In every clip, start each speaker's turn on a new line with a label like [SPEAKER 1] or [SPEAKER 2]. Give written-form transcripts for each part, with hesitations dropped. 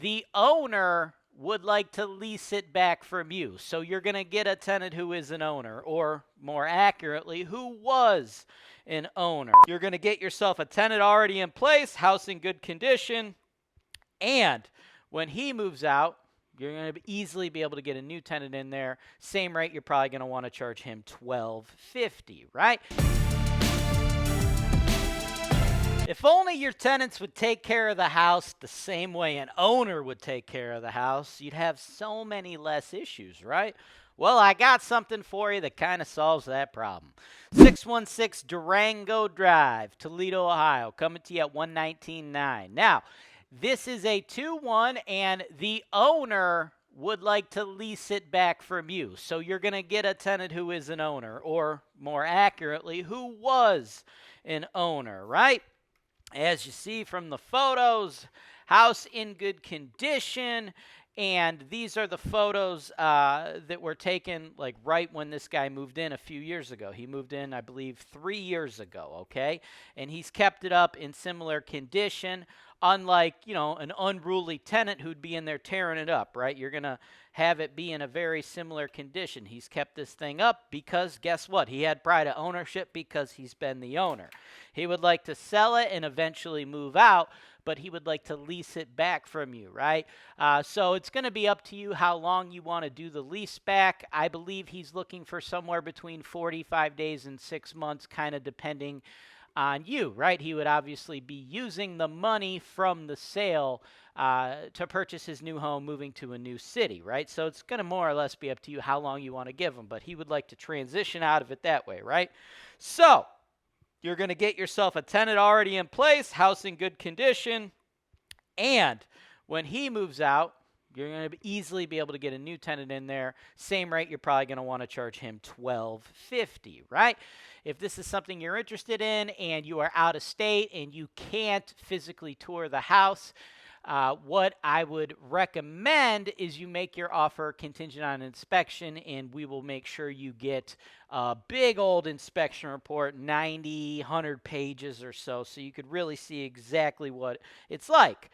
[SPEAKER 1] The owner would like to lease it back from you. So you're going to get a tenant who is an owner, or more accurately, who was an owner. You're going to get yourself a tenant already in place, house in good condition, and when he moves out, you're going to easily be able to get a new tenant in there. Same rate, you're probably going to want to charge him $12.50, right? If only your tenants would take care of the house the same way an owner would take care of the house, you'd have so many less issues, right? Well, I got something for you that kind of solves that problem. 616 Durango Drive, Toledo, Ohio, coming to you at $119,900. Now, this is a 2-1, and the owner would like to lease it back from you. So you're going to get a tenant who is an owner, or more accurately, who was an owner, right? As you see from the photos, house in good condition, and these are the photos that were taken like right when this guy moved in a few years ago. He moved in, I believe, 3 years ago, okay? And he's kept it up in similar condition, unlike, an unruly tenant who'd be in there tearing it up, right? You're going to have it be in a very similar condition. He's kept this thing up because, guess what? He had pride of ownership because he's been the owner. He would like to sell it and eventually move out, but he would like to lease it back from you, right? So it's going to be up to you how long you want to do the lease back. I believe he's looking for somewhere between 45 days and 6 months, kind of depending on you, right? He would obviously be using the money from the sale to purchase his new home, moving to a new city, right? So it's going to more or less be up to you how long you want to give him, but he would like to transition out of it that way, right? So you're going to get yourself a tenant already in place, house in good condition, and when he moves out, you're going to easily be able to get a new tenant in there. Same rate, you're probably going to want to charge him $12.50, right? If this is something you're interested in and you are out of state and you can't physically tour the house, what I would recommend is you make your offer contingent on inspection, and we will make sure you get a big old inspection report, 90, 100 pages or so you could really see exactly what it's like.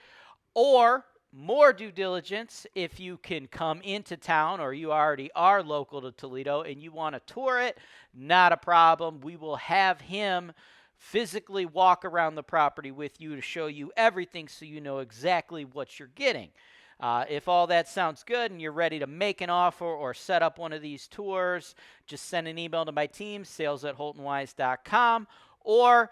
[SPEAKER 1] Or more due diligence, if you can come into town or you already are local to Toledo and you want to tour it, not a problem. We will have him physically walk around the property with you to show you everything so you know exactly what you're getting. If all that sounds good and you're ready to make an offer or set up one of these tours, just send an email to my team, sales@HoltonWise.com. Or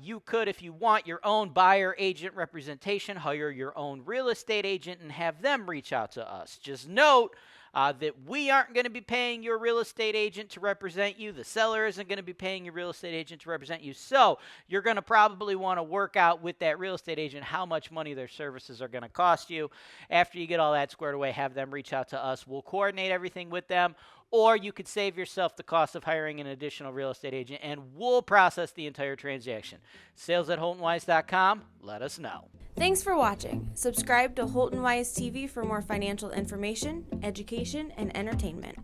[SPEAKER 1] you could, if you want your own buyer agent representation, hire your own real estate agent and have them reach out to us. Just note that we aren't going to be paying your real estate agent to represent you. The seller isn't going to be paying your real estate agent to represent you. So you're going to probably want to work out with that real estate agent how much money their services are going to cost you. After you get all that squared away, have them reach out to us. We'll coordinate everything with them. Or you could save yourself the cost of hiring an additional real estate agent, and we'll process the entire transaction. Sales@HoltonWise.com. Let us know.
[SPEAKER 2] Thanks for watching. Subscribe to HoltonWise TV for more financial information, education, and entertainment.